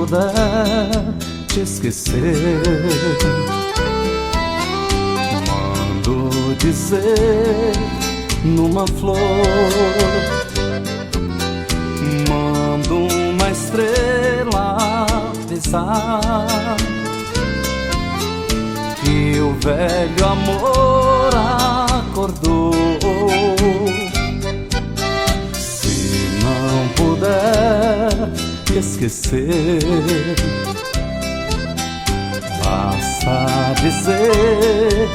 puder te esquecer, mando dizer numa flor, mando uma estrela avisar que o velho amor acordou. Se não puder te esquecer, basta dizer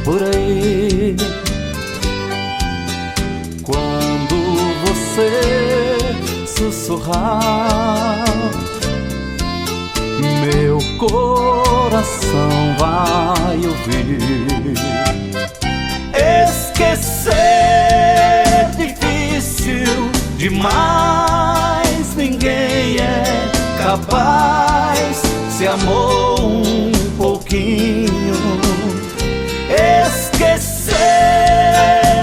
por aí, quando você sussurrar, meu coração vai ouvir. Esquecer é difícil demais, ninguém é capaz. Se amou um pouquinho, esquecer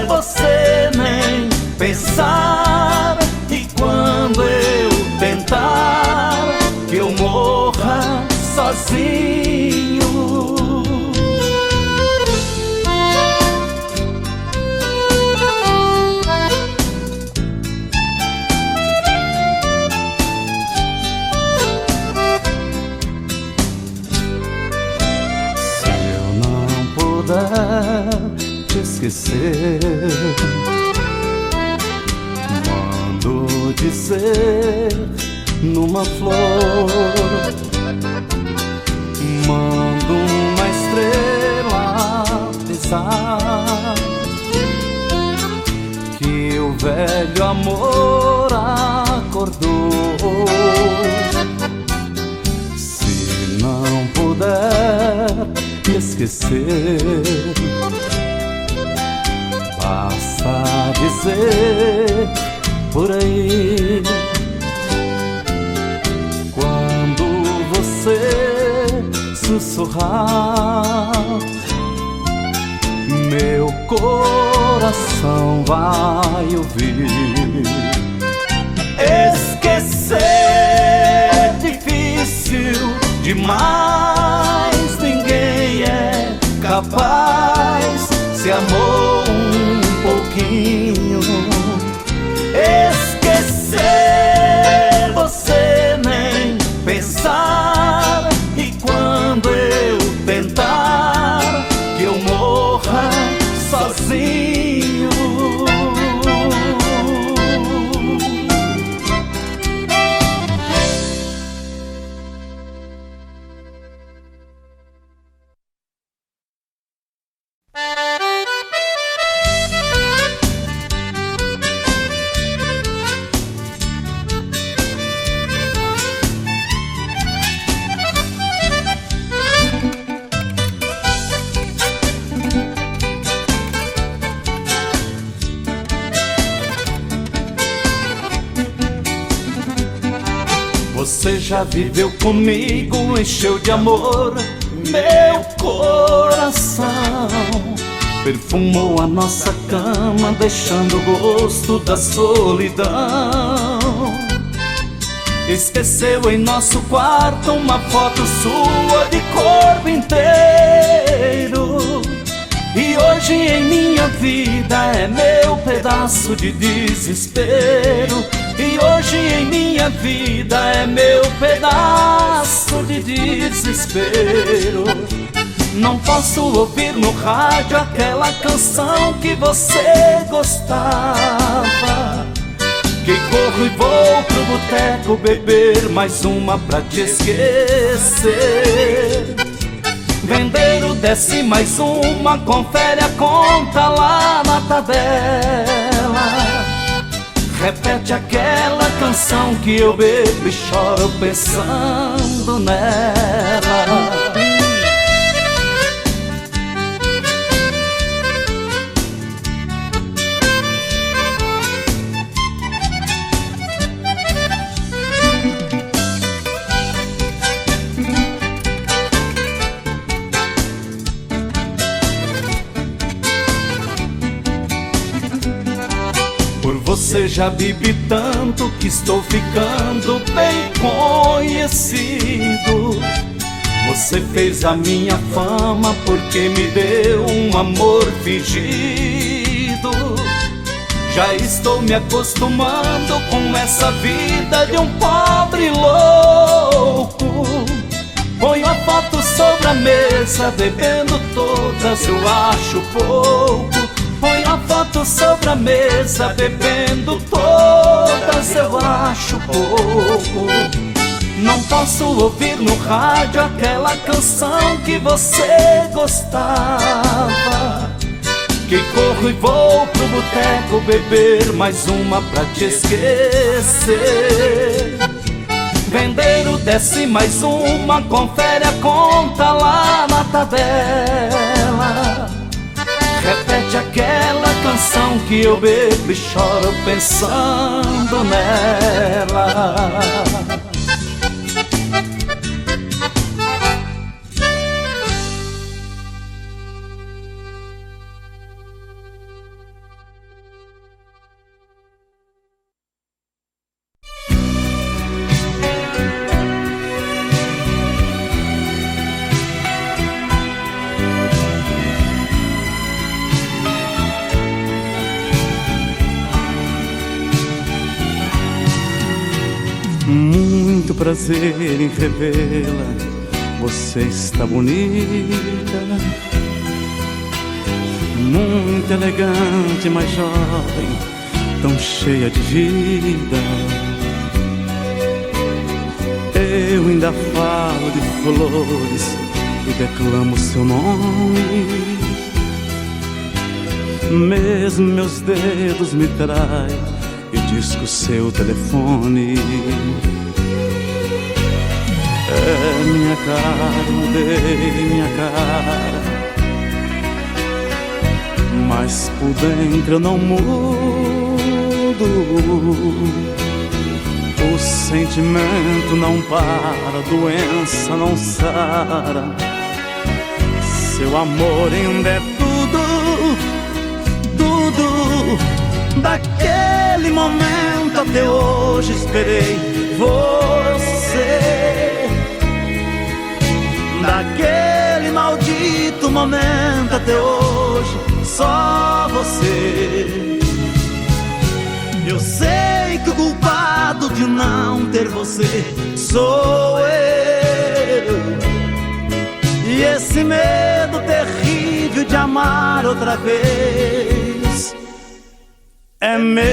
você nem pensar. E quando eu tentar que eu morra sozinho, se eu não puder te esquecer, mando dizer numa flor, mando uma estrela avisar que o velho amor acordou. Se não puder te esquecer, basta dizer por aí, quando você sussurrar, meu coração vai ouvir. Esquecer é difícil demais, ninguém é capaz. Se amou um pouquinho, esquecer você nem pensar. E quando eu tentar que eu morra sozinho, você já viveu comigo, encheu de amor meu coração, perfumou a nossa cama, deixando o gosto da solidão. Esqueceu em nosso quarto uma foto sua de corpo inteiro, e hoje em minha vida é meu pedaço de desespero. E hoje em minha vida é meu pedaço de desespero. Não posso ouvir no rádio aquela canção que você gostava, que corro e vou pro boteco beber mais uma pra te esquecer. Vendeiro desce mais uma, confere a conta lá na tabela. Repete aquela canção que eu bebo e choro pensando nela. Por você Você já vive tanto que estou ficando bem conhecido. Você fez a minha fama porque me deu um amor fingido. Já estou me acostumando com essa vida de um pobre louco. Ponho a foto sobre a mesa, bebendo todas, eu acho pouco. Ponho a foto sobre a mesa, bebendo todas, eu acho pouco. Não posso ouvir no rádio aquela canção que você gostava. Que corro e vou pro boteco beber mais uma pra te esquecer. Vendeiro desce mais uma, confere a conta lá na tabela. Repete aquela canção que eu bebo e choro pensando nela. Muito prazer em revê-la, você está bonita, muito elegante, mas jovem, tão cheia de vida. Eu ainda falo de flores e declamo seu nome. Mesmo meus dedos me traem e disco seu telefone. É minha cara, mudei minha cara, mas por dentro eu não mudo. O sentimento não para, a doença não sara. Seu amor ainda é tudo, tudo. Daquele momento até hoje esperei você. Daquele maldito momento até hoje, só você. Eu sei que o culpado de não ter você sou eu. E esse medo terrível de amar outra vez é meu.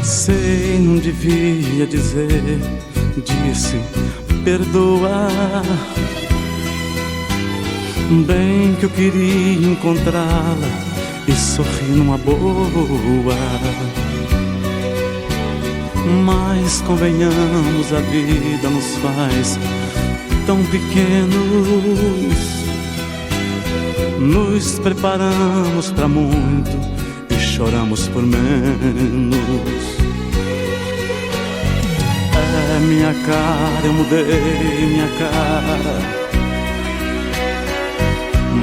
Sei, não devia dizer, disse, perdoa. Bem que eu queria encontrá-la e sorrir numa boa. Mas convenhamos, a vida nos faz tão pequenos. Nos preparamos pra muito e choramos por menos. É minha cara, eu mudei minha cara,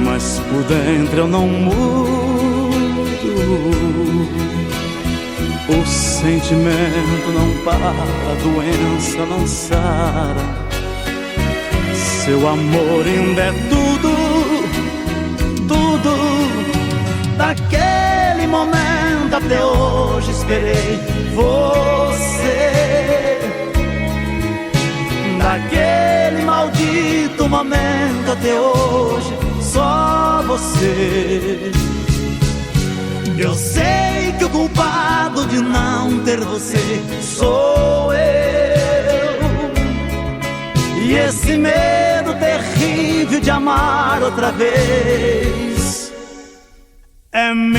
mas por dentro eu não mudo. O sentimento não para, a doença não sara. Seu amor ainda é tudo, tudo. Daquele momento até hoje esperei você. Daquele maldito momento até hoje, só você. Eu sei que o culpado de não ter você sou eu. E esse medo terrível de amar outra vez é meu.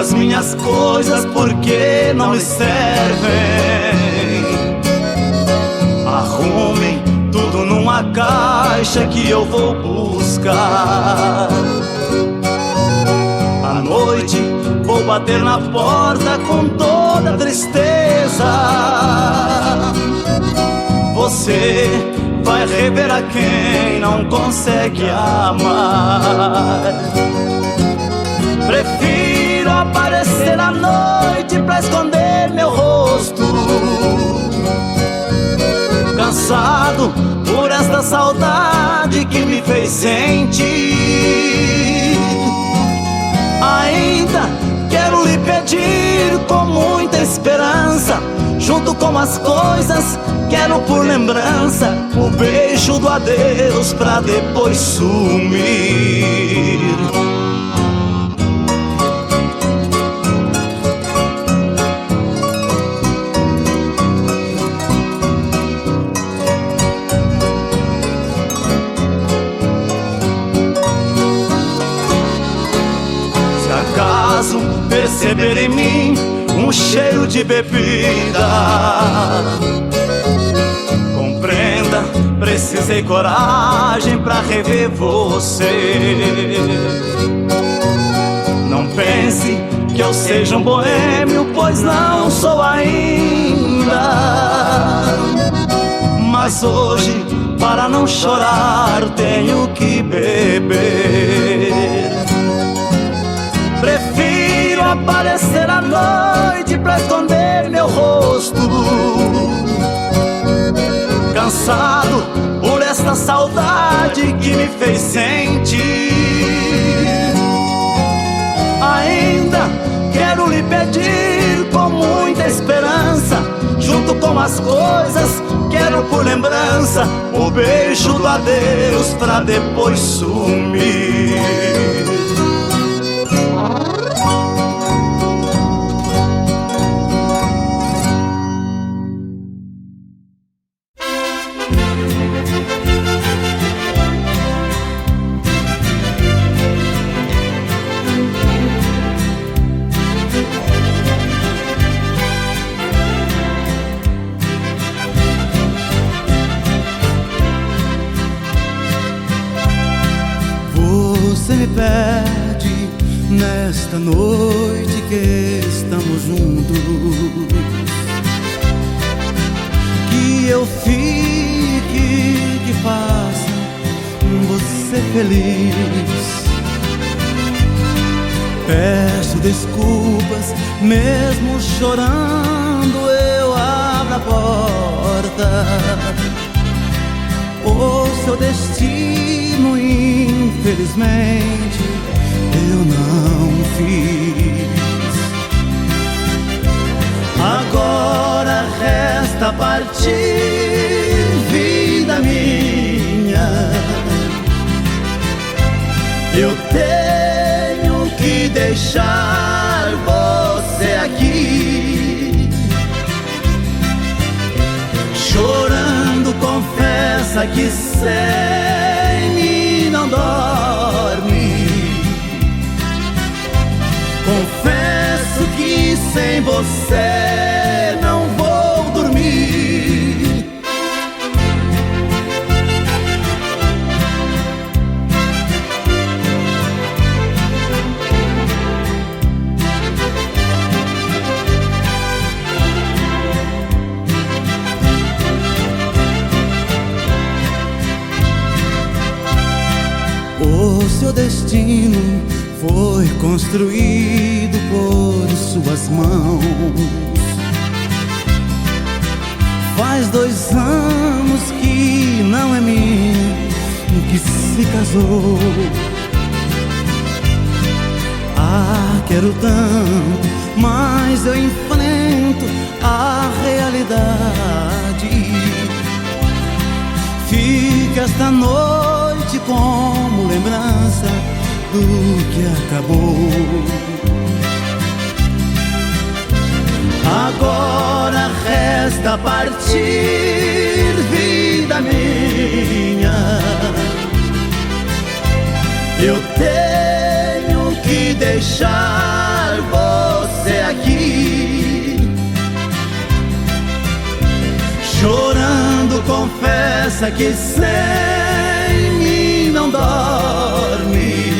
as minhas coisas porque não lhe servem. Arrumem tudo numa caixa que eu vou buscar. À noite vou bater na porta com toda tristeza. Você vai rever a quem não consegue amar. Prefiro aparecer à noite pra esconder meu rosto, cansado por esta saudade que me fez sentir. Ainda quero lhe pedir com muita esperança, junto com as coisas, quero por lembrança o beijo do adeus pra depois sumir. Se acaso perceber em mim um cheiro de bebida, compreenda, precisei coragem pra rever você. Não pense que eu seja um boêmio, pois não sou ainda. Mas hoje, para não chorar, tenho que beber. Prefiro aparecer à noite pra esconder meu rosto, cansado por esta saudade que me fez sentir. Ainda quero lhe pedir com muita esperança, junto com as coisas, quero por lembrança o beijo do adeus pra depois sumir. Você me pede nesta noite que estamos juntos, que eu fique, que faça você feliz. Peço desculpas, mesmo chorando eu abro a porta. O seu destino, infelizmente, eu não fiz. Agora resta partir, vida minha. Eu tenho que deixar você aqui, chorando, confessa que sem mim não dorme. Confesso que sem você não vou dormir. O seu destino foi construído por suas mãos. Faz 2 anos que não é minha, que se casou. Ah, quero tanto, mas eu enfrento a realidade. Fica esta noite como lembrança do que acabou. Agora resta partir, vida minha. Eu tenho que deixar você chorando confessa que sem mim não dorme.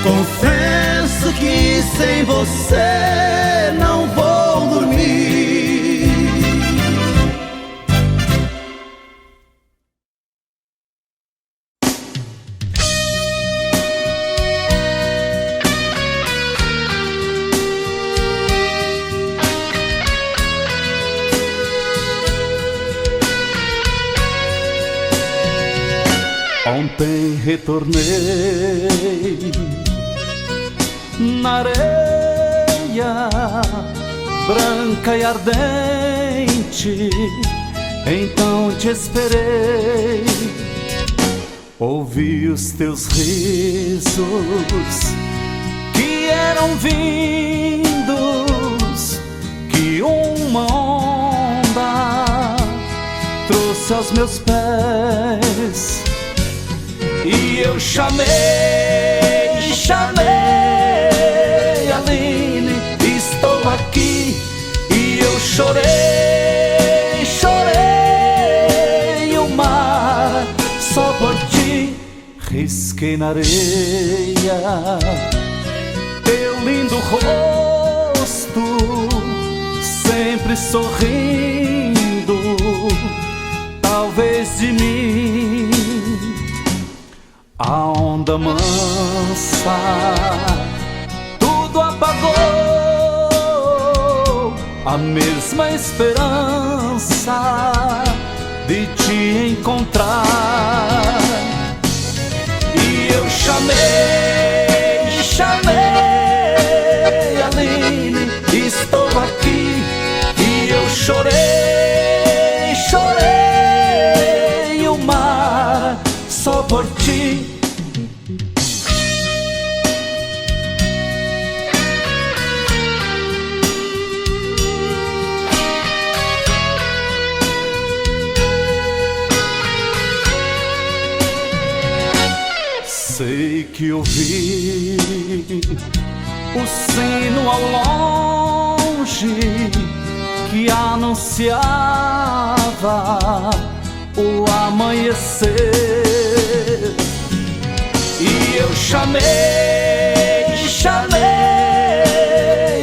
Confesso que sem você não vou dormir. Ontem retornei na areia branca e ardente, então te esperei. Ouvi os teus risos que eram vindos, que uma onda trouxe aos meus pés. E eu chamei, Aline, estou aqui. E eu chorei o mar só por ti. Risquei na areia teu lindo rosto, sempre sorrindo, talvez de mim. A onda mansa tudo apagou, a mesma esperança de te encontrar. E eu chamei, Aline, estou aqui. E eu chorei o mar só por ti. Sei que ouvi o sino ao longe que anunciava o amanhecer. E eu chamei,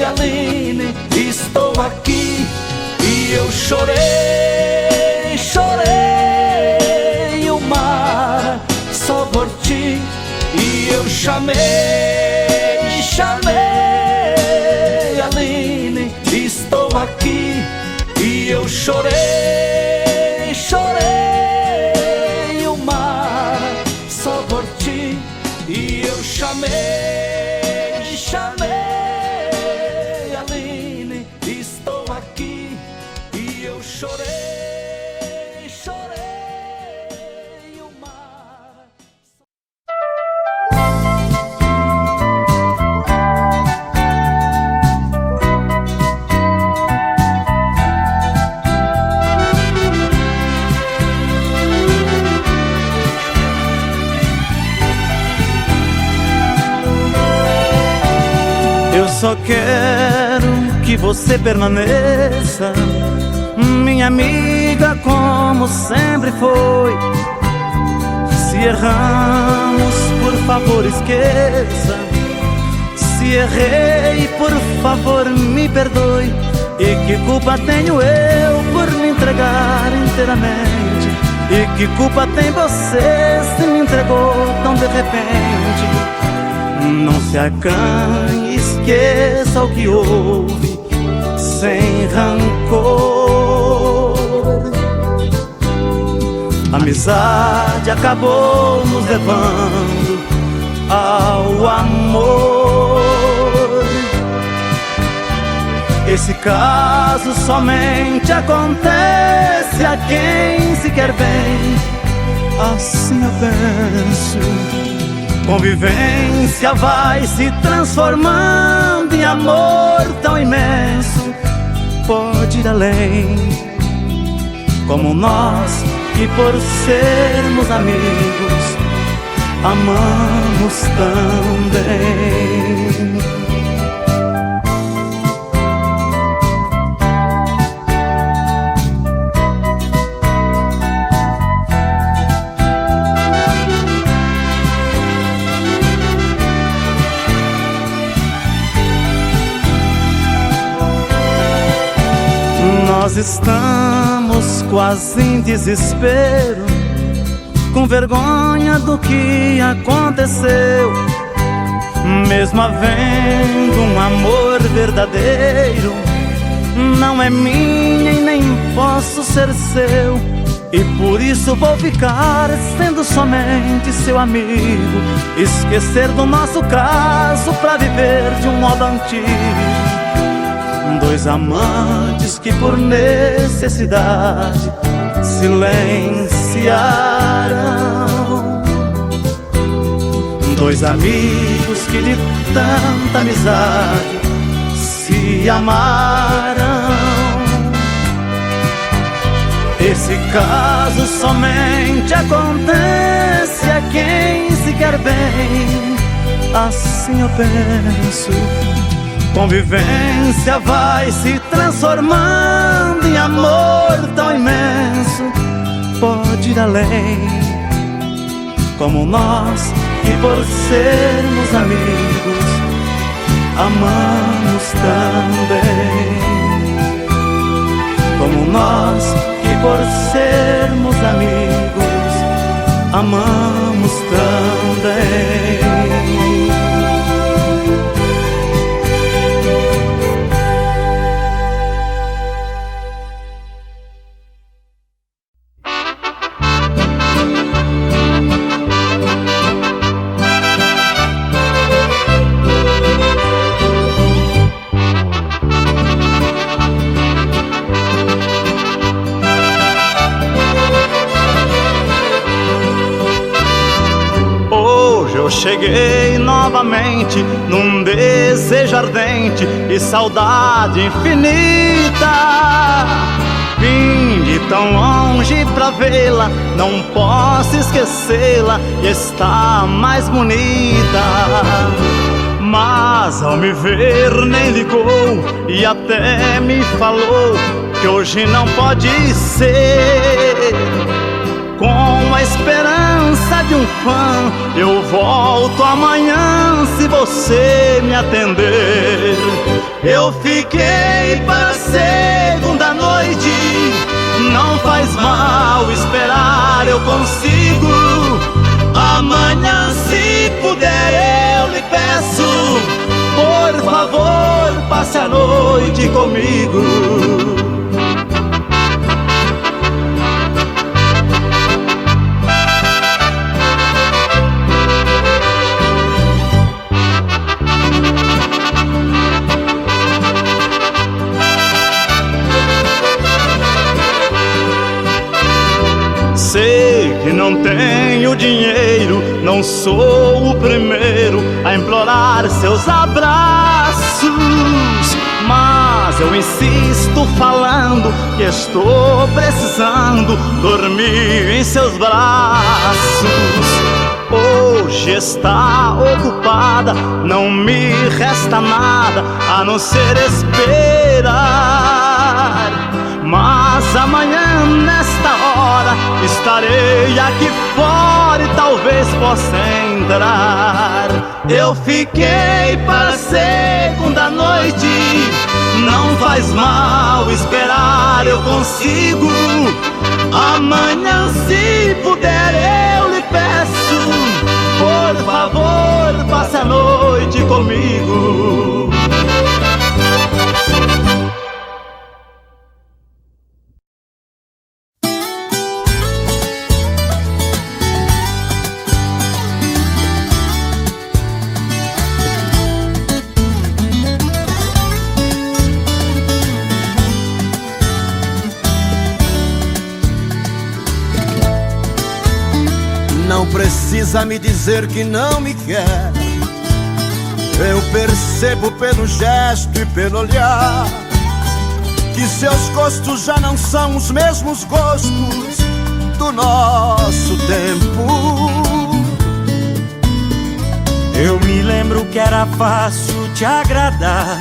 Aline, estou aqui. E eu chorei o mar só por ti. E eu chamei, Aline, estou aqui. E eu chorei o mar só por ti. E eu chamei, Aline, estou aqui. E eu chorei o mar. Eu só quero que você permaneça, minha amiga, como sempre foi. Se erramos, por favor esqueça. Se errei, por favor me perdoe. E que culpa tenho eu por me entregar inteiramente? E que culpa tem você se me entregou tão de repente? Não se acanhe, esqueça o que houve, sem rancor. A amizade acabou nos levando ao amor. Esse caso somente acontece a quem se quer bem. Assim eu penso. Convivência vai se transformando em amor tão imenso. Pode ir além, como nós, que por sermos amigos, amamos também. nós estamos quase em desespero, com vergonha do que aconteceu. Mesmo havendo um amor verdadeiro, não é minha e nem posso ser seu. E por isso vou ficar sendo somente seu amigo, esquecer do nosso caso pra viver de um modo antigo. Dois amantes que por necessidade silenciaram, dois amigos que de tanta amizade se amaram. Esse caso somente acontece a quem se quer bem, assim eu penso. Convivência vai se transformando em amor tão imenso, pode ir além, como nós que por sermos amigos amamos também. Como nós que por sermos amigos amamos também. Eu cheguei novamente num desejo ardente e saudade infinita. Vim de tão longe pra vê-la, não posso esquecê-la e está mais bonita. Mas ao me ver nem ligou e até me falou que hoje não pode ser. Com a esperança de um fã, eu volto amanhã se você me atender. Eu fiquei para a segunda noite, não faz mal esperar, eu consigo. Amanhã se puder eu lhe peço, por favor passe a noite comigo. Sei que não tenho dinheiro, não sou o primeiro a implorar seus abraços, mas eu insisto falando que estou precisando dormir em seus braços. Hoje está ocupada, não me resta nada a não ser esperar. Mas amanhã nesta hora estarei aqui fora e talvez possa entrar. Eu fiquei para a segunda noite, não faz mal esperar, eu consigo. Amanhã se puder eu lhe peço, por favor passe a noite comigo. Não precisa me dizer que não me quer, eu percebo pelo gesto e pelo olhar que seus gostos já não são os mesmos gostos do nosso tempo. Eu me lembro que era fácil te agradar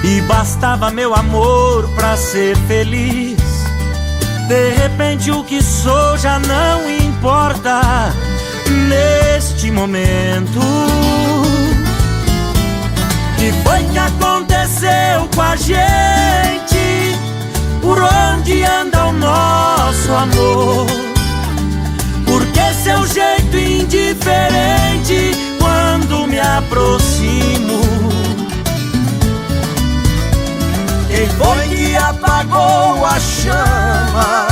e bastava meu amor pra ser feliz. De repente o que sou já não importa neste momento. Que foi que aconteceu com a gente? nosso amor. Porque seu jeito indiferente quando me aproximo. Quem foi que apagou a chama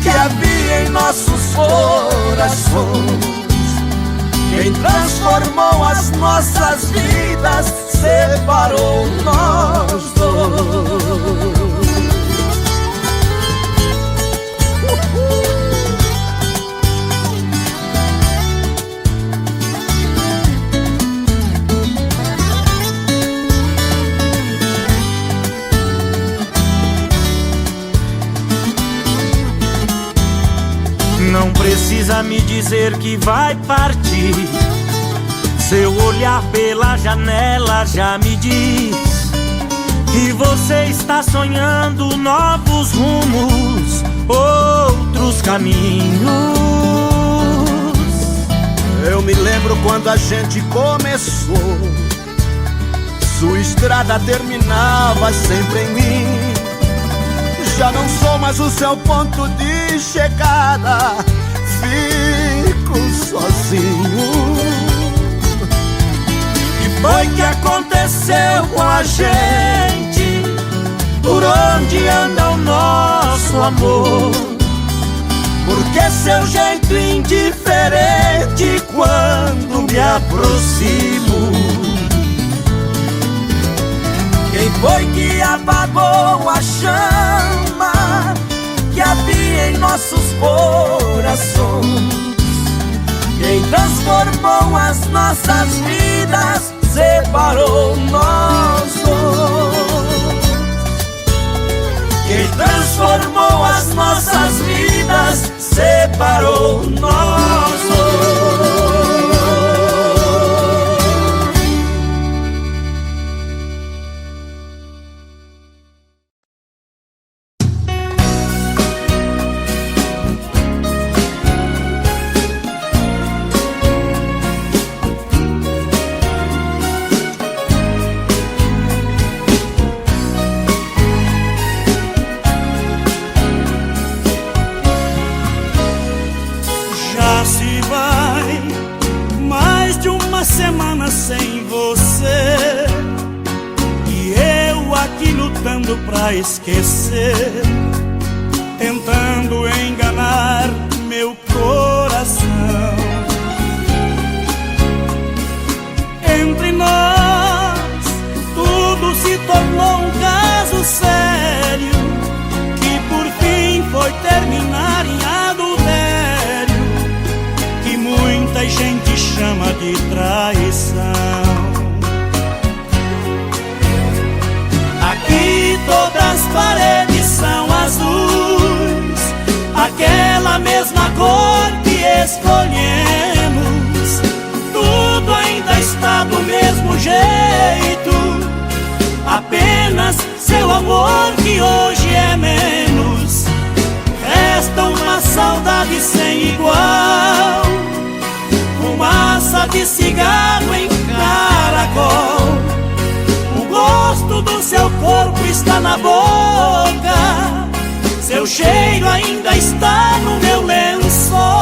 que havia em nossos corações? Quem transformou as nossas vidas, separou nós dois. Não precisa me dizer que vai partir. Seu olhar pela janela já me diz que você está sonhando novos rumos, outros caminhos. Eu me lembro quando a gente começou, sua estrada terminava sempre em mim. Já não sou mais o seu ponto de chegada, fico sozinho. Que foi que aconteceu com a gente? Por onde anda o nosso amor? Porque seu jeito indiferente quando me aproximo. Quem foi que apagou a chama que havia em nossos corações? Quem transformou as nossas vidas, separou nós dois. Quem transformou as nossas vidas, separou nós dois. Semana sem você e eu aqui lutando pra esquecer, tentando enganar meu coração. Entre nós tudo se tornou um caso sério, que por fim foi terminar em adultério, que muita gente chama de traição. Aqui todas as paredes são azuis, aquela mesma cor que escolhemos. Tudo ainda está do mesmo jeito, apenas seu amor que hoje é menos. Resta uma saudade sem igual, fumaça de cigarro em caracol. O gosto do seu corpo está na boca, seu cheiro ainda está no meu lençol.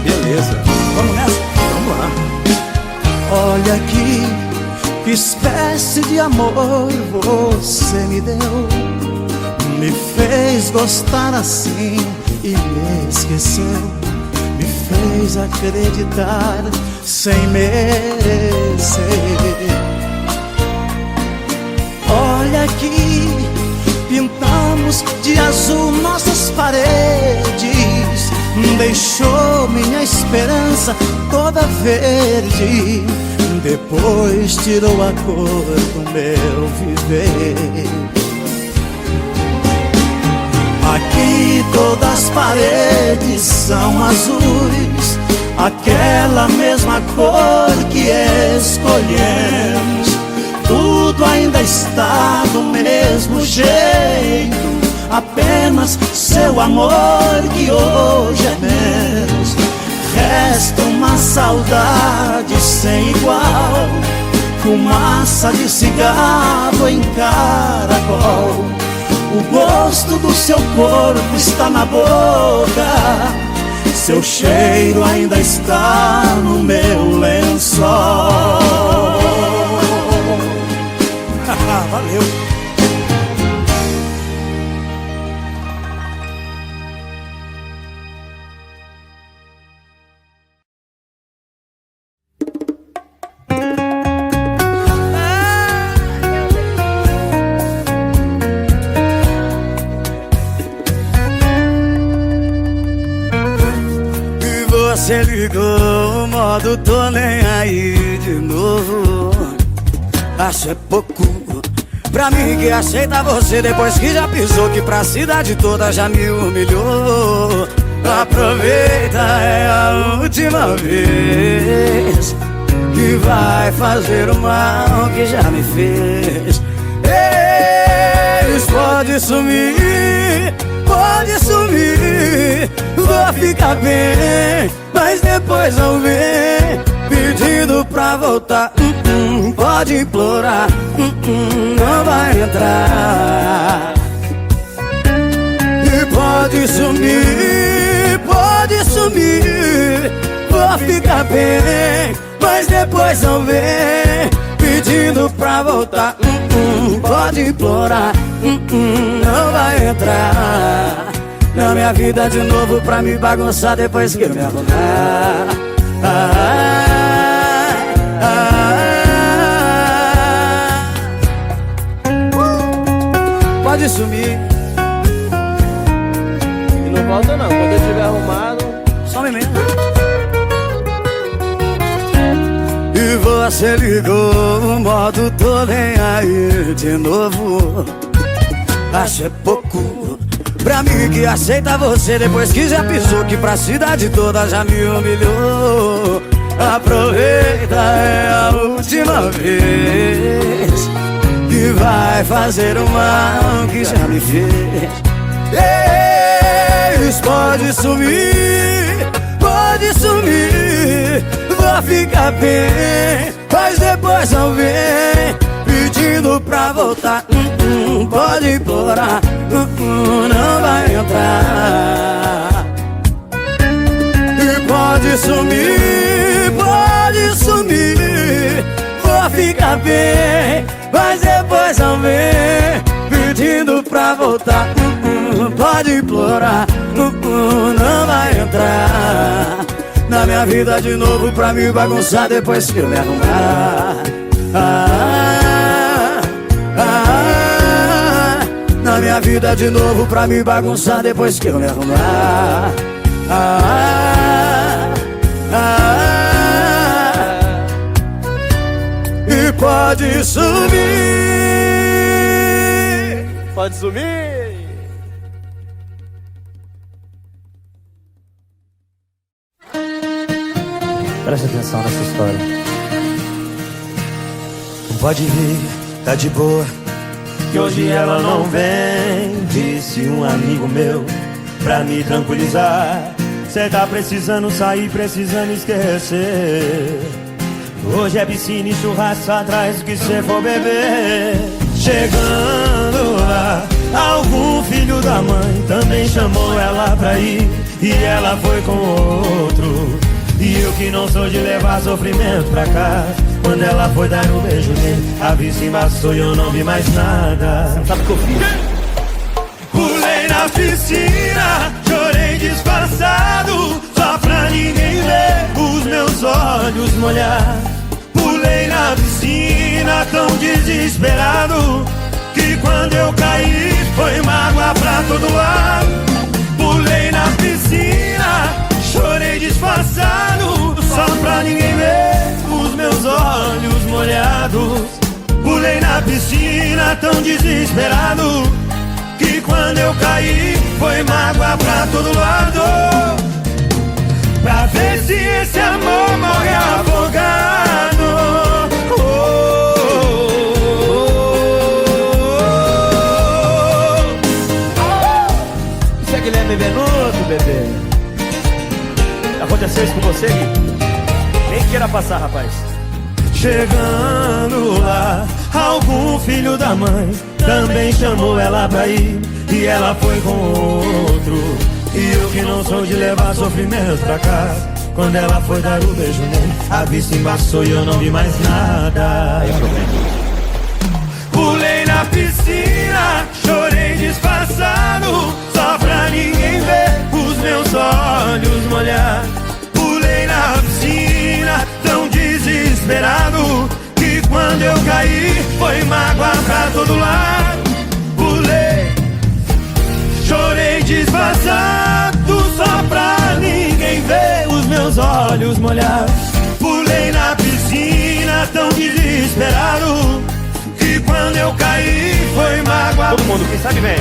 Beleza, Vamos nessa? vamos lá. Olha aqui, que espécie de amor você me deu. Me fez gostar assim e me esqueceu. Me fez acreditar sem merecer. Olha aqui, pintamos de azul nossas paredes, deixou minha esperança toda verde, depois tirou a cor do meu viver. Aqui todas as paredes são azuis, aquela mesma cor que escolhemos. Tudo ainda ainda está do mesmo jeito. Apenas seu amor que hoje é menos. Resta uma saudade sem igual, fumaça de cigarro em caracol. O gosto do seu corpo está na boca, seu cheiro ainda está no meu lençol. Valeu! Você ligou o modo tô nem aí de novo. Acho é pouco pra mim que aceita você depois que já pisou, que pra cidade toda já me humilhou. Aproveita, é a última vez que vai fazer o mal que já me fez. Eles podem sumir, pode sumir, vou ficar bem, mas depois vão ver pedindo pra voltar. Pode implorar, não vai entrar. E pode sumir, vou ficar bem, mas depois vão ver pedindo pra voltar. Pode implorar, não vai entrar na minha vida de novo pra me bagunçar depois que eu me arrumar. Pode sumir E não volta não, quando eu tiver arrumado. some mesmo. E você ligou o modo tô nem aí de novo. Acho é pouco pra mim que aceita você depois que já pisou, que pra cidade toda já me humilhou. Aproveita, é a última vez que vai fazer o mal que já me fez. Eles pode sumir, vou ficar bem, mas depois vão ver pedindo pra voltar. Pode implorar, não vai entrar. E pode sumir, vou ficar bem, mas depois vão ver pedindo pra voltar. Pode implorar, não vai entrar na minha vida de novo pra me bagunçar depois que eu me arrumar. Na minha vida de novo pra me bagunçar depois que eu me arrumar. E pode sumir. Pode sumir. Preste atenção nessa história. Pode vir, tá de boa, que hoje ela não vem. Disse um amigo meu pra me tranquilizar. Cê tá precisando sair, precisando esquecer. Hoje é piscina e churrasco atrás do que cê for beber. Chegando lá, algum filho da mãe também chamou ela pra ir, e ela foi com outro. E eu que não sou de levar sofrimento pra cá, quando ela foi dar um beijo nele, a vista embaçou e eu não vi mais nada. Sabe o que eu fiz? Pulei na piscina, chorei disfarçado, só pra ninguém ver os meus olhos molhar. Pulei na piscina tão desesperado, que quando eu caí foi mágoa pra todo lado. Pulei na piscina, chorei disfarçado, só pra ninguém ver os meus olhos molhados. Pulei na piscina tão desesperado, que quando eu caí foi mágoa pra todo lado. Pra ver se esse amor morre afogado. Oh, oh, oh, chegue. Nem queira passar, rapaz. Chegando lá, algum filho da mãe também chamou ela pra ir, e ela foi com outro. E eu que não sou de levar sofrimento pra casa, quando ela foi dar o beijo nele, a vista embaçou e eu não vi mais nada. Pulei na piscina, chorei disfarçado, só pra ninguém ver os meus olhos molhar. Pulei na piscina, tão desesperado, que quando eu caí, foi mágoa pra todo lado. Pulei, chorei disfarçado, só pra ninguém ver os meus olhos molhar. Pulei na piscina, tão desesperado, que quando eu caí, foi mágoa. Todo mundo, quem sabe vem.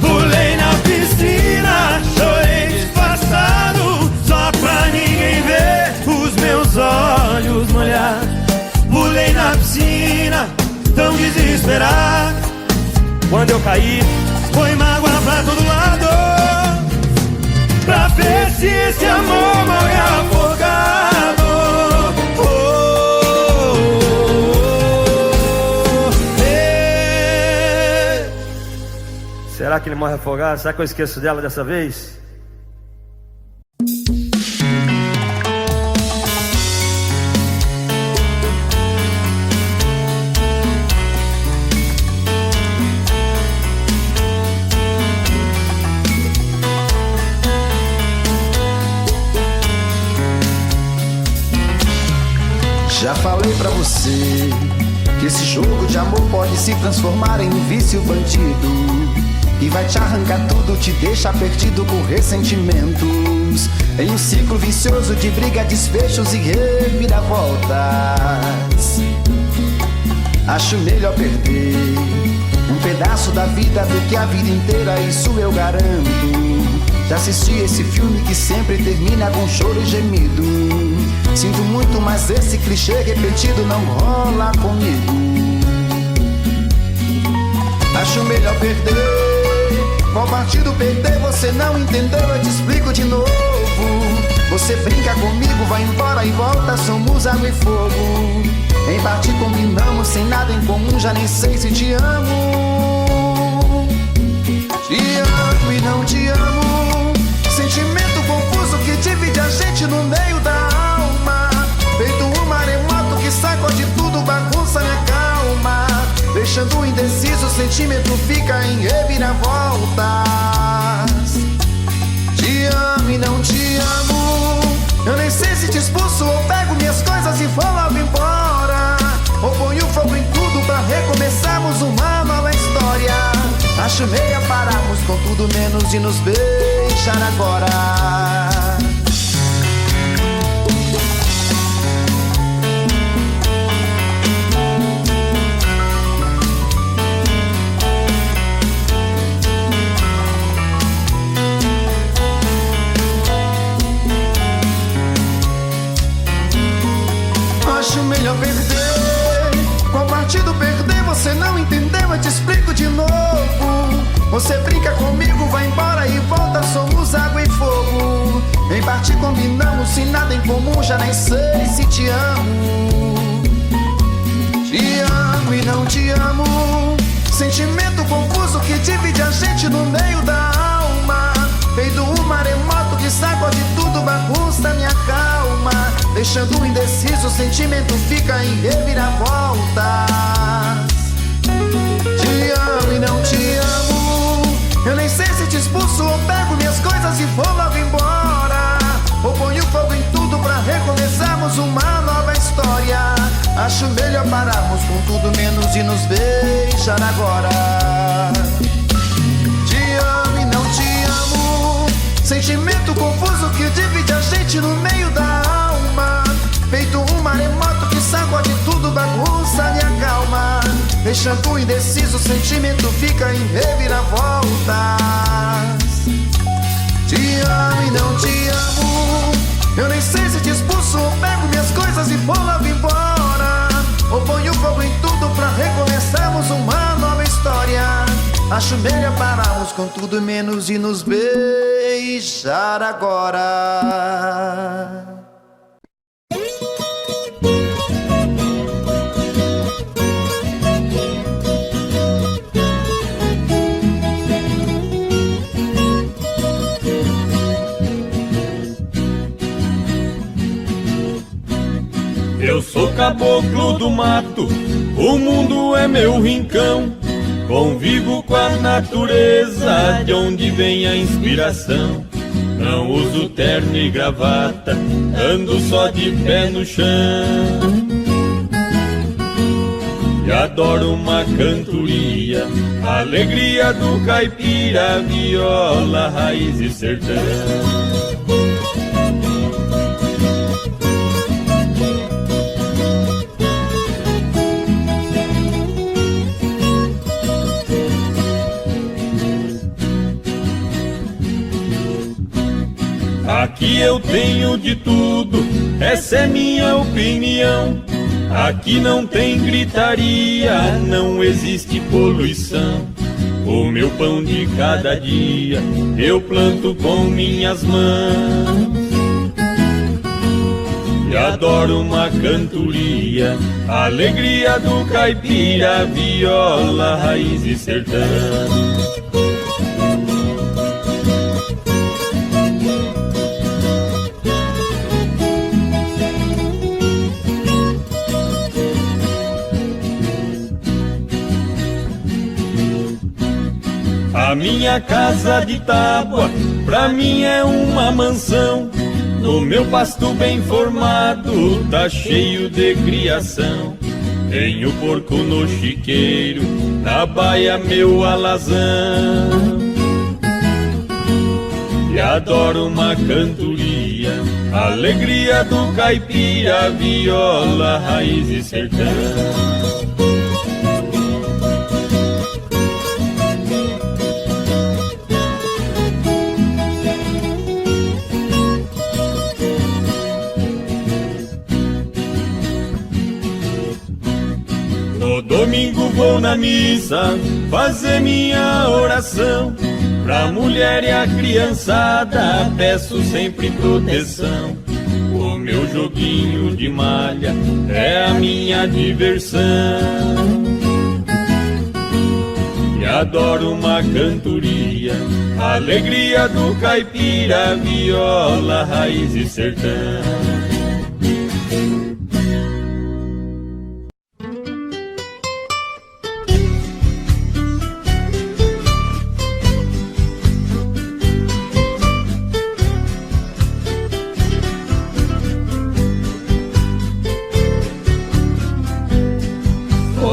Pulei na piscina, chorei disfarçado, só pra ninguém ver os meus olhos molhar. Pulei na piscina, tão desesperado, Quando eu caí, foi mágoa pra todo lado, pra ver se esse amor morre afogado. Oh, será que ele morre afogado? Será que eu esqueço dela dessa vez? Já falei pra você que esse jogo de amor pode se transformar em um vício bandido, e vai te arrancar tudo, te deixar perdido por ressentimentos, em um ciclo vicioso de briga, desfechos e reviravoltas. Acho melhor perder um pedaço da vida do que a vida inteira, isso eu garanto. Já assisti esse filme que sempre termina com choro e gemido. Sinto muito, mas esse clichê repetido não rola comigo. Acho melhor perder. Qual partido perder? Você não entendeu, eu te explico de novo. Você brinca comigo, vai embora e volta, somos água e fogo. Em parte combinamos, sem nada em comum, já nem sei se te amo. Te amo e não te amo. Sentimento confuso que divide a gente no meio da alma. Feito um maremoto que sacode tudo, bagunça minha calma. Deixando indeciso, o sentimento fica em reviravoltas. Te amo e não te amo. Eu nem sei se te expulso ou pego minhas coisas e vou logo embora, ou ponho fogo em tudo pra recomeçarmos uma nova história. Acho meio pararmos com tudo menos de nos beijar agora. Acho melhor perder. Qual partido perder? Você não entendeu, eu te explico de novo. Você brinca comigo, vai embora e volta, somos água e fogo. Em parte combinamos, sem nada em comum, já nem sei se te amo. Te amo e não te amo. Sentimento confuso que divide a gente no meio da alma. Feito um maremoto que sacode tudo, bagunça minha calma. Deixando indeciso, o sentimento fica em reviravoltas. Te amo e não te amo. Eu nem sei se te expulso ou pego minhas coisas e vou logo embora, ou ponho fogo em tudo pra recomeçarmos uma nova história. Acho melhor pararmos com tudo menos de nos beijar agora. Te amo e não te amo. Sentimento confuso que divide a gente no meio da alma. Feito um maremoto que sacode tudo, bagunça minha calma. Deixando indeciso, o sentimento fica em reviravoltas. Te amo e não te amo. Eu nem sei se te expulso ou pego minhas coisas e vou logo embora, ou ponho fogo em tudo pra recomeçarmos uma nova história. Acho melhor pararmos com tudo menos de nos beijar agora. caboclo do mato, o mundo é meu rincão. Convivo com a natureza, de onde vem a inspiração. Não uso terno e gravata, ando só de pé no chão. E adoro uma cantoria, a alegria do caipira, viola, raiz e sertão. Aqui eu tenho de tudo, essa é minha opinião. Aqui não tem gritaria, não existe poluição. O meu pão de cada dia eu planto com minhas mãos. E adoro uma cantoria, a alegria do caipira, viola, raiz e sertão. A minha casa de tábua, pra mim é uma mansão. No meu pasto bem formado, tá cheio de criação. Tenho porco no chiqueiro, na baia meu alazão. E adoro uma cantoria, a alegria do caipira, viola, raiz e sertão. Domingo vou na missa fazer minha oração. Pra mulher e a criançada peço sempre proteção. O meu joguinho de malha é a minha diversão. E adoro uma cantoria, a alegria do caipira, viola, raiz e sertão.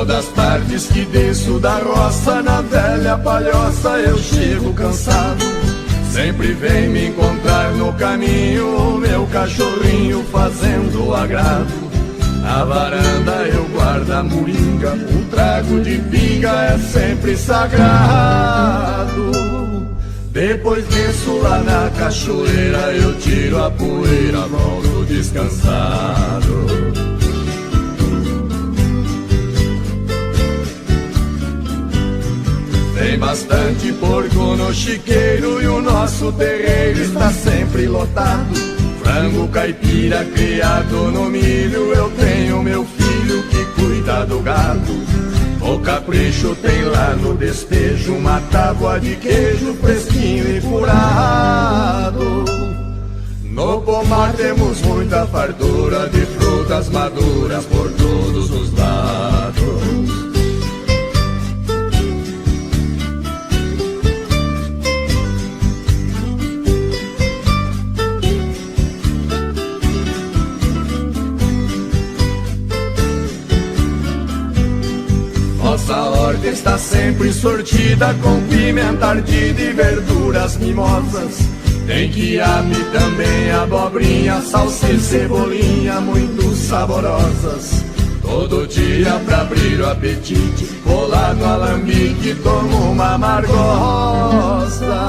Das tardes que desço da roça, na velha palhoça eu chego cansado. Sempre vem me encontrar no caminho o meu cachorrinho fazendo agrado. Na varanda eu guardo a moringa, o trago de pinga é sempre sagrado. Depois desço lá na cachoeira, eu tiro a poeira, volto descansado. Tem bastante porco no chiqueiro e o nosso terreiro está sempre lotado. Frango caipira criado no milho, eu tenho meu filho que cuida do gado. O capricho tem lá no despejo uma tábua de queijo fresquinho e furado. No pomar temos muita fartura de frutas maduras por todos os lados. Nossa horta está sempre sortida com pimenta ardida e verduras mimosas. Tem quiabo e também abobrinha, salsicha e cebolinha muito saborosas. Todo dia pra abrir o apetite, vou lá no alambique e tomo uma amargosa.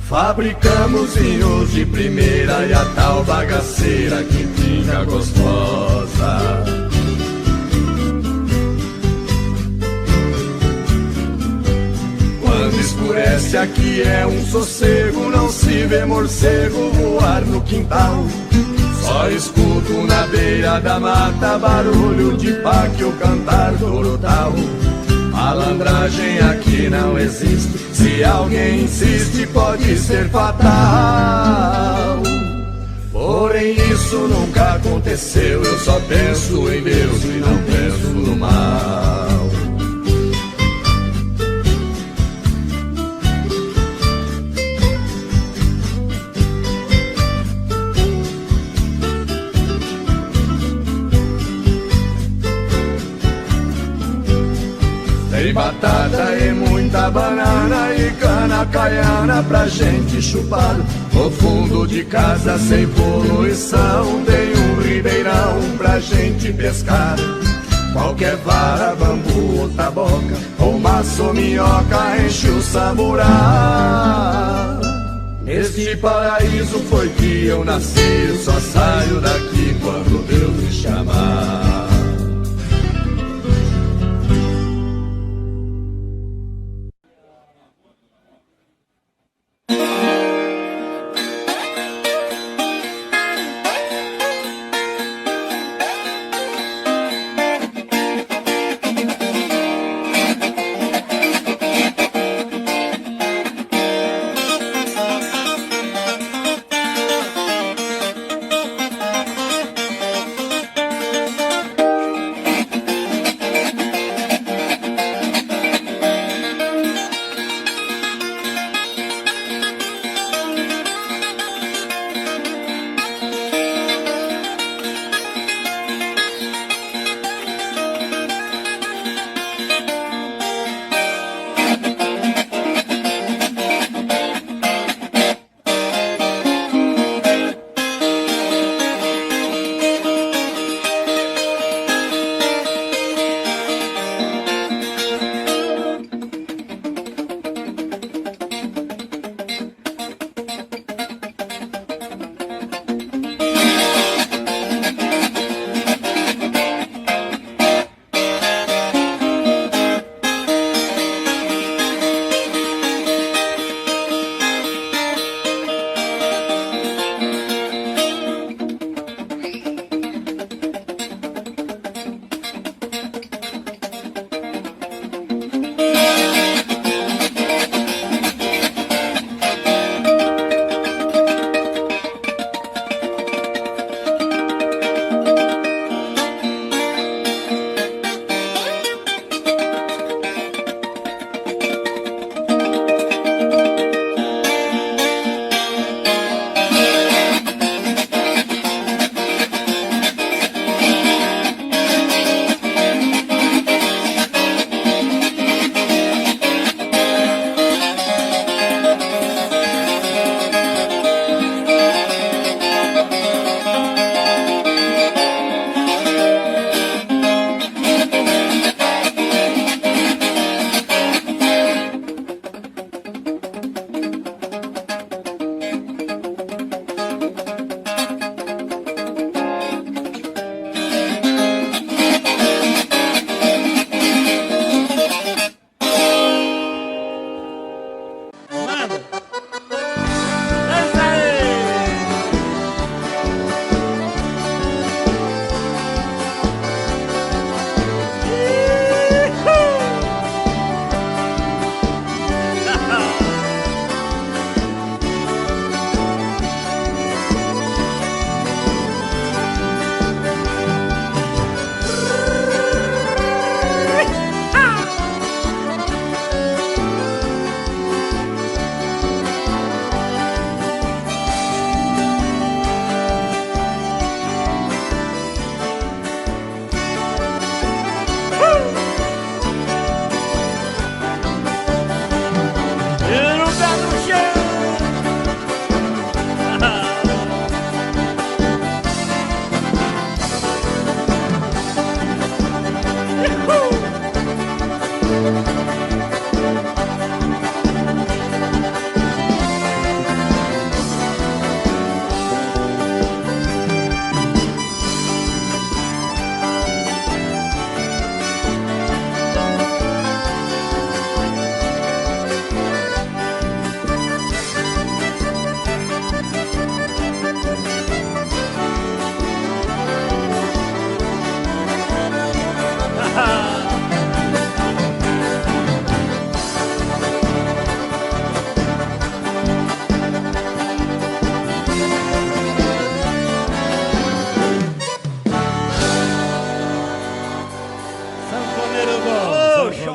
Fabricamos vinhos de primeira e a tal bagaceira que fica gostosa. Quando escurece aqui é um sossego, não se vê morcego voar no quintal. Só escuto na beira da mata barulho de páquio cantar total. Malandragem aqui não existe, se alguém insiste pode ser fatal. Porém isso nunca aconteceu. Eu só penso em Deus e não penso no mal. Tem batata e muita banana e cana caiana pra gente chupar. No fundo de casa sem poluição tem um ribeirão pra gente pescar. Qualquer vara, bambu ou taboca, ou maço ou minhoca enche o samburá. Neste paraíso foi que eu nasci, só saio daqui quando Deus me chamar.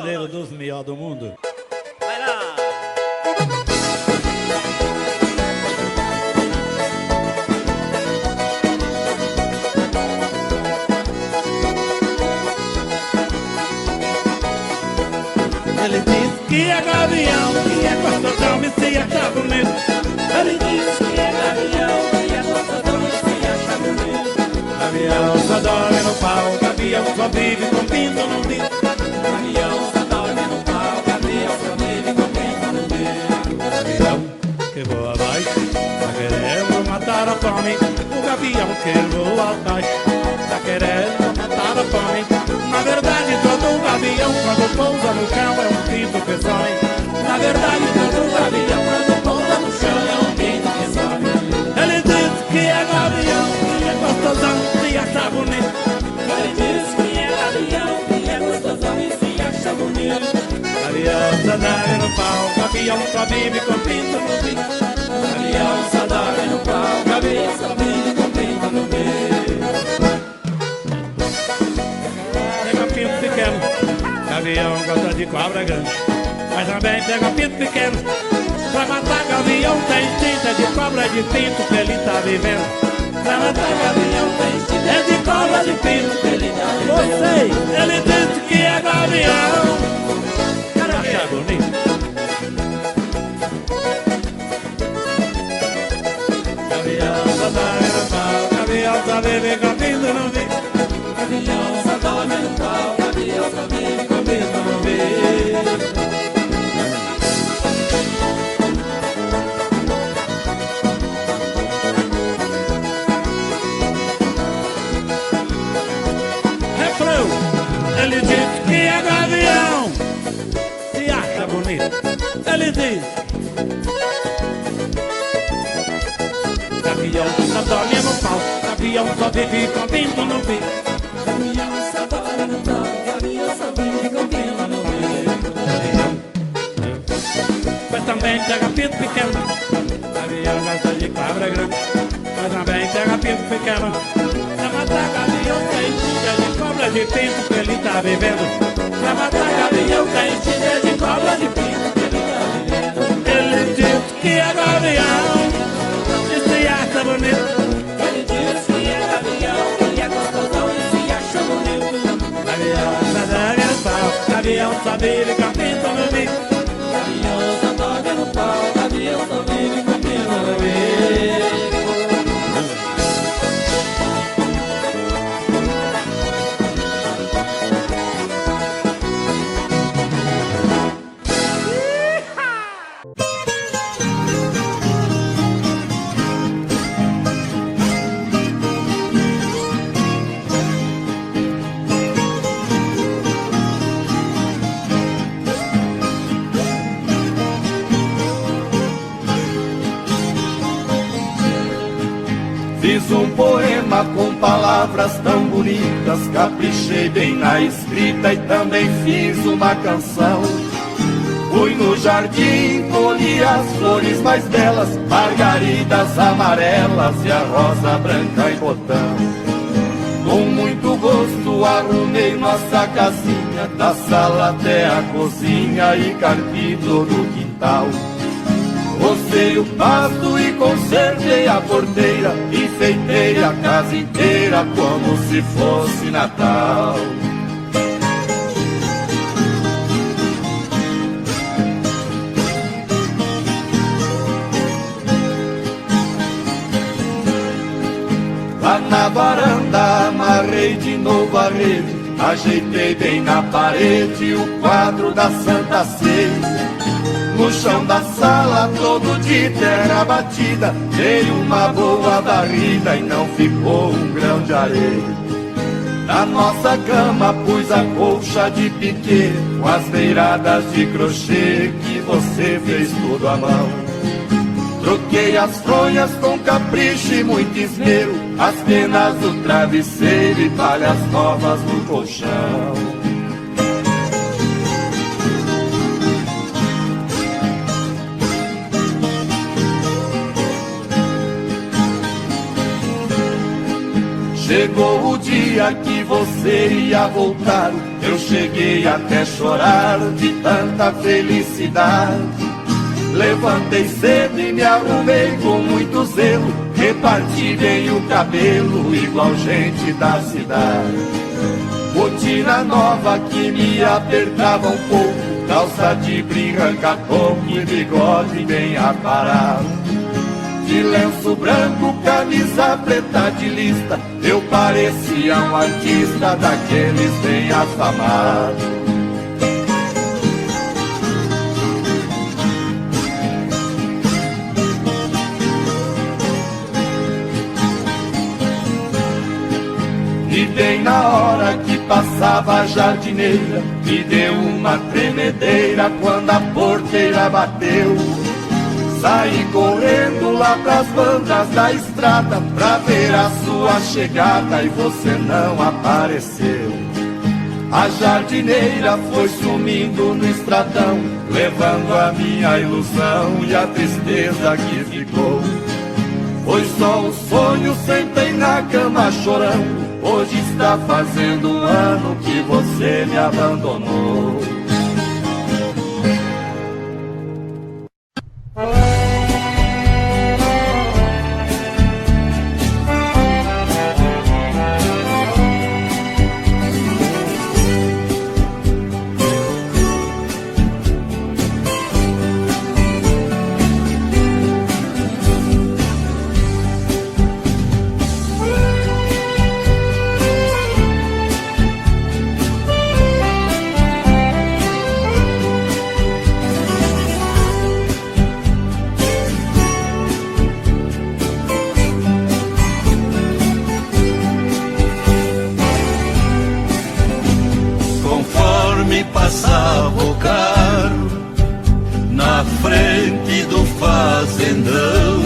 brasileiro dos melhores do mundo. Vai lá! Ele disse que é gavião, que é gostosão e se acha bonito. Ele disse que é gavião, que é gostosão e se acha bonito. Gavião só dorme no pau, gavião só vive com pinto no dedo. Gavião só dorme no pau, gavião só vive com pinto no dedo. Gavião que voa abaixo, tá querendo matar a fome. O gavião que voa abaixo, tá querendo matar a fome. Na verdade todo gavião quando pousa no chão é um pinto que some. Na verdade todo gavião quando pousa no chão é um pinto que some. Ele diz que é gavião, que é gostosão, se acha bonito. Ele diz que é gavião, que é gostosão e se acha bonito. Gavião só dorme no pau, gavião só vive com pinto no bico. Gavião só dorme no pau, gavião só vive com pinto no bico. Pega pinto pequeno, gavião gosta de cobra grande. Mas também pega pinto pequeno, pra matar gavião tem instinto. É de cobra de pinto que ele tá vivendo. Pra matar gavião tem instinto. É de cobra de pinto que ele tá vivendo. Você, ele disse que é gavião. Quero achar bonito. Gavião só dorme no pau, gavião só vive com pinto no bico. Gavião só dorme no pau, gavião só vive com pinto no bico. Refrão, ele diz que é gavião, se acha bonito. Ele diz gavião só dorme no pau, gavião só vive com pinto no bico. Gavião só dorme no pau, gavião só vive com pinto no bico. Mas também pega pinto pequeno, gavião gosta de cobra grande. Mas também pega pinto pequeno, pra matar gavião tem instinto. É de cobra de pinto que ele tá vivendo. Pra matar gavião tem instinto. É de cobra de pinto que ele tá vivendo. Ele diz que é gavião, se acha bonito. Ele diz que é gavião, que é gostosão e se acha bonito. Gavião só dorme no pau, gavião só vive com pinto no bico. Gavião só dorme no pau, gavião só vive com pinto no bico. Fiz um poema com palavras tão bonitas, caprichei bem na escrita e também fiz uma canção. Fui no jardim, colhi as flores mais belas, margaridas amarelas e a rosa branca em botão. Com muito gosto arrumei nossa casinha, da sala até a cozinha e carpi todo o quintal. Rocei o pasto e consertei a porteira, enfeitei a casa inteira como se fosse Natal. Lá na varanda amarrei de novo a rede, ajeitei bem na parede o quadro da Santa Ceia. No chão da sala todo de terra batida, dei uma boa varrida e não ficou um grão de areia. Na nossa cama pus a colcha de piquê, com as beiradas de crochê que você fez tudo à mão. Troquei as fronhas com capricho e muito esmero, as penas do travesseiro e palhas novas no colchão. Chegou o dia que você ia voltar, eu cheguei até chorar de tanta felicidade. Levantei cedo e me arrumei com muito zelo, reparti bem o cabelo igual gente da cidade. Botina nova que me apertava um pouco, calça de brim, ranca-toco e bigode bem aparado. De lenço branco, camisa preta de lista, eu parecia um artista daqueles bem afamados. E bem na hora que passava a jardineira, me deu uma tremedeira quando a porteira bateu. Saí correndo lá pras bandas da estrada pra ver a sua chegada e você não apareceu. A jardineira foi sumindo no estradão, levando a minha ilusão e a tristeza que ficou. Foi só um sonho, sentei na cama chorando. Hoje está fazendo um ano que você me abandonou. Passava o carro na frente do fazendão,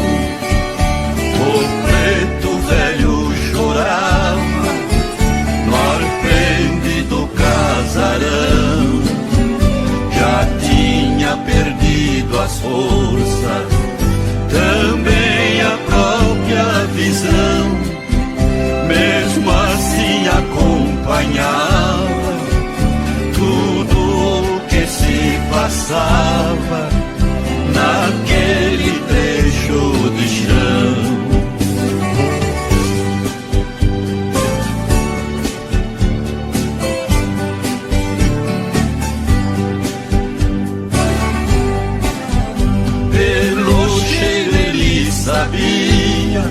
o preto velho chorava no arpende do casarão. Já tinha perdido as forças, também a própria visão, mesmo assim acompanhava tudo que se passava naquele trecho de chão. Pelo cheiro ele sabia,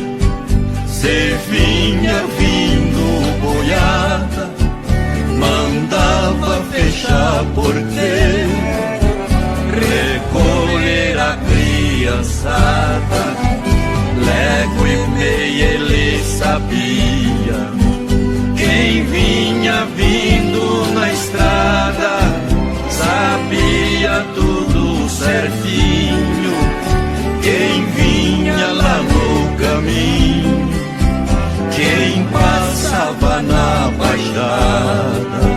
se vinha vindo boiada, mandava fechar porteiro, recolher a criançada. Lego e meia ele sabia, quem vinha vindo na estrada sabia tudo certinho, quem vinha lá no caminho, quem passava na baixada.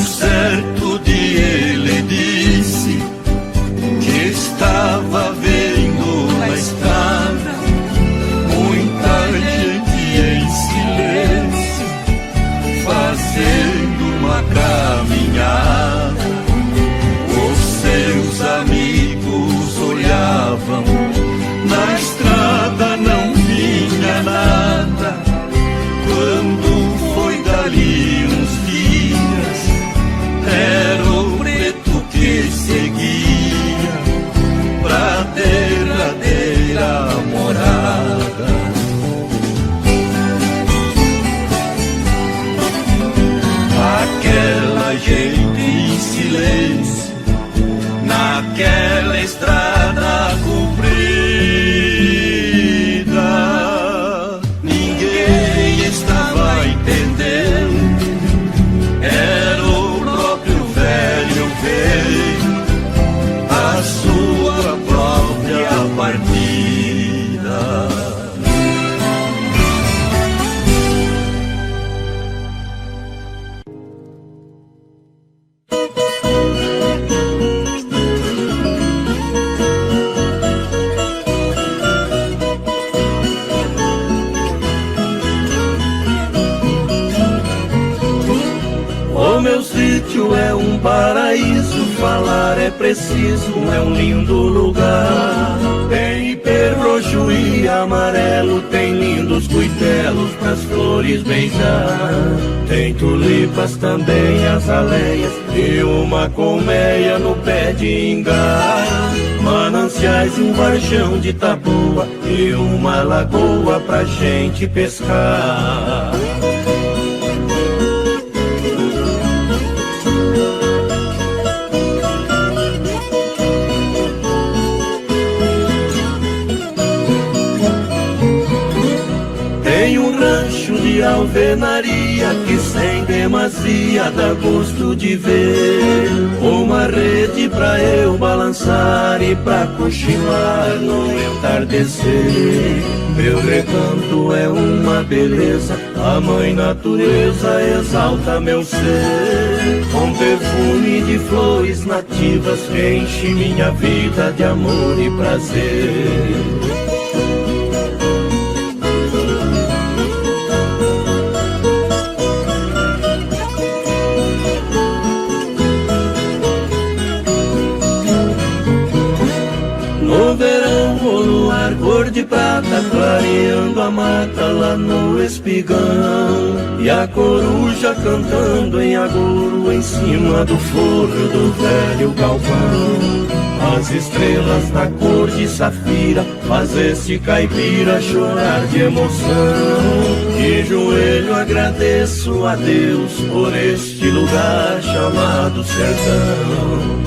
Certo dia ele disse que estava vendo na estrada muita gente em silêncio fazendo uma caminhada. Os seus amigos olhavam, na estrada não vinha nada. Quando foi dali uns dias, era o preto que seguia pra derradeira morada. Aquela gente em silêncio, naquela estrada comprida, ninguém estava entendendo. Era o próprio velho veio a sua própria partida. falar é preciso, é um lindo lugar. Tem ipê roxo e amarelo, tem lindos cuitelos pras flores beijar. Tem tulipas também, azaleias e uma colmeia no pé de ingá. Mananciais, um varjão de taboa e uma lagoa pra gente pescar. Tem um rancho de alvenaria que sem demasia dá gosto de ver. Uma rede pra eu balançar e pra cochilar no entardecer. Meu recanto é uma beleza, a mãe natureza exalta meu ser. Com perfume de flores nativas enche minha vida de amor e prazer. No verão o luar cor de prata clareando a mata lá no espigão. E a coruja cantando em agouro em cima do forro do velho galpão. As estrelas na cor de safira faz este caipira chorar de emoção. De joelho agradeço a Deus por este lugar chamado sertão.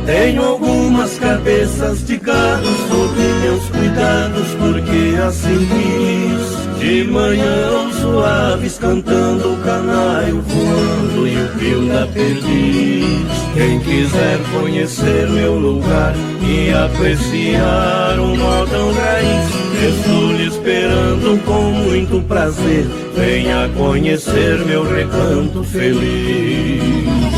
Tenho algumas cabeças de gado sob meus cuidados, porque assim quis. De manhã os suaves cantando, o canaio voando e o pio da perdiz. Quem quiser conhecer meu lugar e apreciar um modão raiz, estou lhe esperando com muito prazer. Venha conhecer meu recanto feliz.